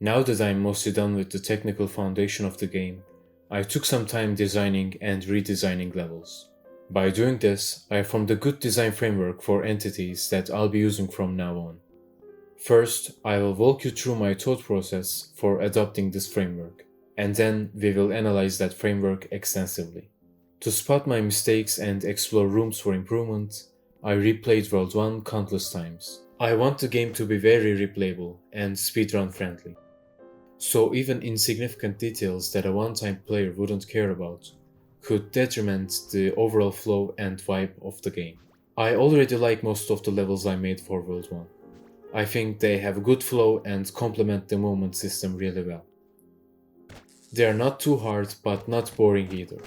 Now that I'm mostly done with the technical foundation of the game, I took some time designing and redesigning levels. By doing this, I formed a good design framework for entities that I'll be using from now on. First, I will walk you through my thought process for adopting this framework, and then we will analyze that framework extensively. To spot my mistakes and explore rooms for improvement, I replayed World 1 countless times. I want the game to be very replayable and speedrun friendly. So even insignificant details that a one-time player wouldn't care about could detriment the overall flow and vibe of the game. I already like most of the levels I made for World 1. I think they have a good flow and complement the movement system really well. They are not too hard but not boring either.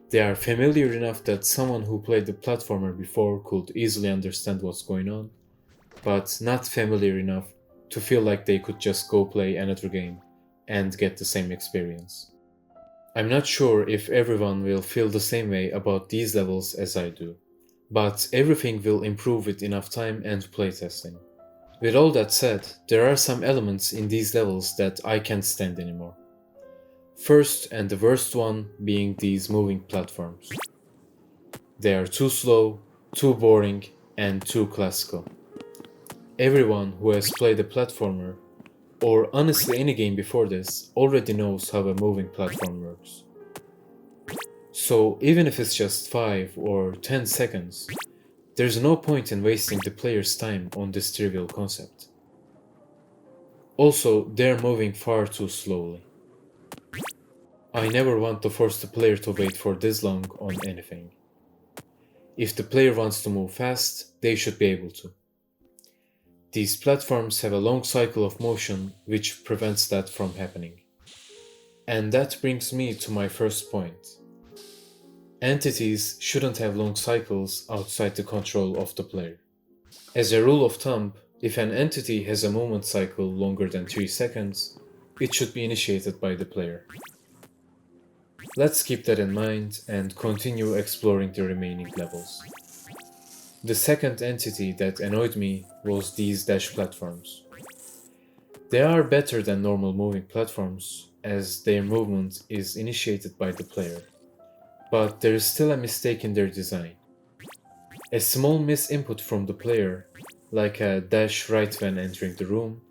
They are familiar enough that someone who played the platformer before could easily understand what's going on, but not familiar enough to feel like they could just go play another game and get the same experience. I'm not sure if everyone will feel the same way about these levels as I do, but everything will improve with enough time and playtesting. With all that said, there are some elements in these levels that I can't stand anymore. First and the worst one being these moving platforms. They are too slow, too boring, and too classical. Everyone who has played a platformer, or honestly any game before this, already knows how a moving platform works. So even if it's just 5 or 10 seconds, there's no point in wasting the player's time on this trivial concept. Also, they're moving far too slowly. I never want to force the player to wait for this long on anything. If the player wants to move fast, they should be able to. These platforms have a long cycle of motion which prevents that from happening. And that brings me to my first point. Entities shouldn't have long cycles outside the control of the player. As a rule of thumb, if an entity has a movement cycle longer than 3 seconds, it should be initiated by the player. Let's keep that in mind and continue exploring the remaining levels. The second entity that annoyed me was these dash platforms. They are better than normal moving platforms as their movement is initiated by the player, but there is still a mistake in their design. A small misinput from the player, like a dash right when entering the room,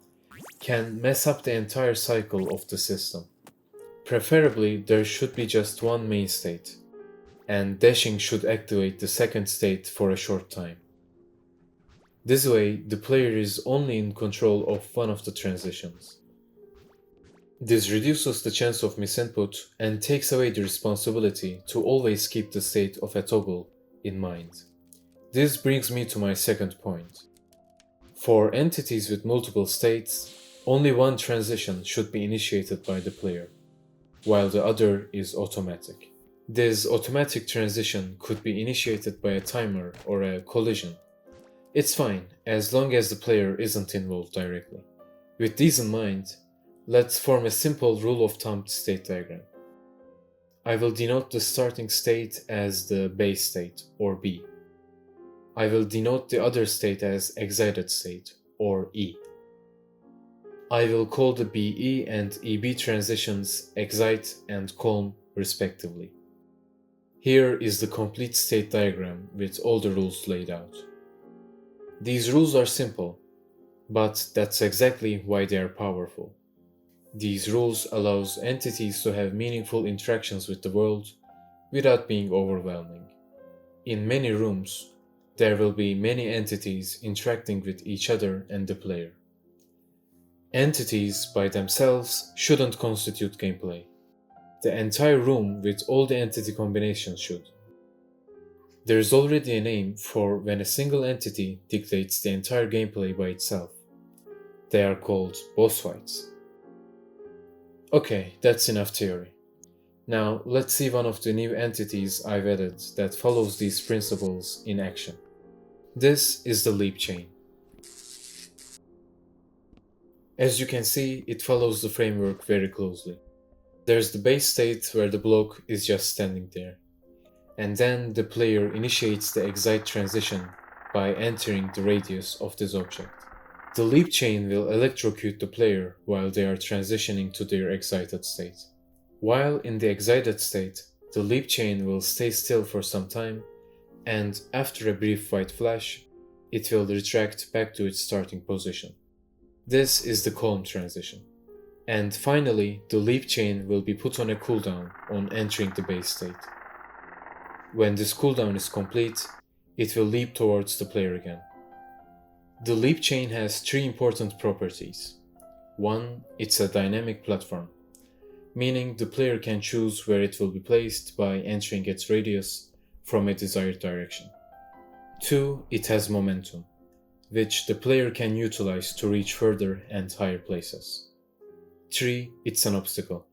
can mess up the entire cycle of the system. Preferably, there should be just one main state, and dashing should activate the second state for a short time. This way, the player is only in control of one of the transitions. This reduces the chance of misinput and takes away the responsibility to always keep the state of a toggle in mind. This brings me to my second point. For entities with multiple states, only one transition should be initiated by the player, while the other is automatic. This automatic transition could be initiated by a timer or a collision. It's fine, as long as the player isn't involved directly. With these in mind, let's form a simple rule of thumb state diagram. I will denote the starting state as the base state, or B. I will denote the other state as excited state, or E. I will call the BE and EB transitions excite and calm respectively. Here is the complete state diagram with all the rules laid out. These rules are simple, but that's exactly why they are powerful. These rules allows entities to have meaningful interactions with the world without being overwhelming. In many rooms, there will be many entities interacting with each other and the player. Entities by themselves shouldn't constitute gameplay. The entire room with all the entity combinations should. There is already a name for when a single entity dictates the entire gameplay by itself. They are called boss fights. Okay, that's enough theory. Now let's see one of the new entities I've added that follows these principles in action. This is the leap chain. As you can see, it follows the framework very closely. There's the base state where the block is just standing there, and then the player initiates the excite transition by entering the radius of this object. The leap chain will electrocute the player while they are transitioning to their excited state. While in the excited state, the leap chain will stay still for some time, and after a brief white flash, it will retract back to its starting position. This is the calm transition. And finally, the leap chain will be put on a cooldown on entering the base state. When this cooldown is complete, it will leap towards the player again. The leap chain has three important properties. One, it's a dynamic platform, meaning the player can choose where it will be placed by entering its radius from a desired direction. Two, it has momentum, which the player can utilize to reach further and higher places. Three, it's an obstacle,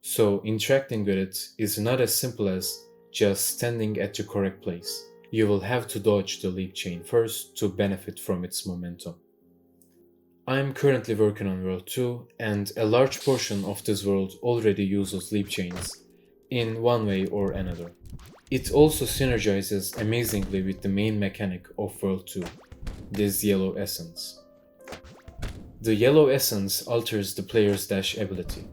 so interacting with it is not as simple as just standing at the correct place. You will have to dodge the leap chain first to benefit from its momentum. I am currently working on World 2, and a large portion of this world already uses leap chains in one way or another. It also synergizes amazingly with the main mechanic of World 2, this yellow essence. The yellow essence alters the player's dash ability.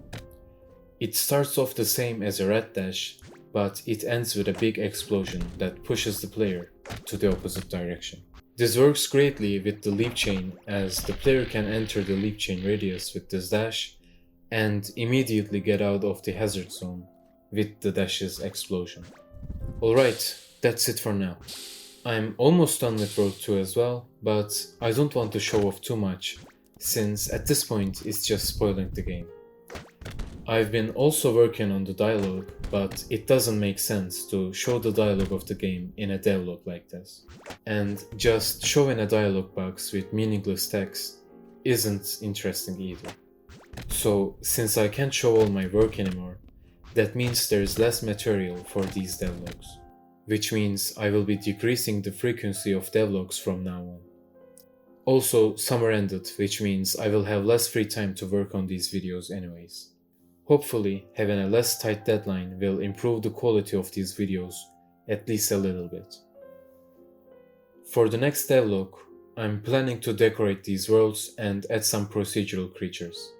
It starts off the same as a red dash, but it ends with a big explosion that pushes the player to the opposite direction. This works greatly with the leap chain, as the player can enter the leap chain radius with this dash and immediately get out of the hazard zone with the dash's explosion. Alright, that's it for now. I'm almost done with World 2 as well, but I don't want to show off too much, since at this point it's just spoiling the game. I've been also working on the dialogue, but it doesn't make sense to show the dialogue of the game in a devlog like this. And just showing a dialogue box with meaningless text isn't interesting either. So, since I can't show all my work anymore, that means there's less material for these devlogs, which means I will be decreasing the frequency of devlogs from now on. Also, summer ended, which means I will have less free time to work on these videos anyways. Hopefully, having a less tight deadline will improve the quality of these videos at least a little bit. For the next devlog, I'm planning to decorate these worlds and add some procedural creatures.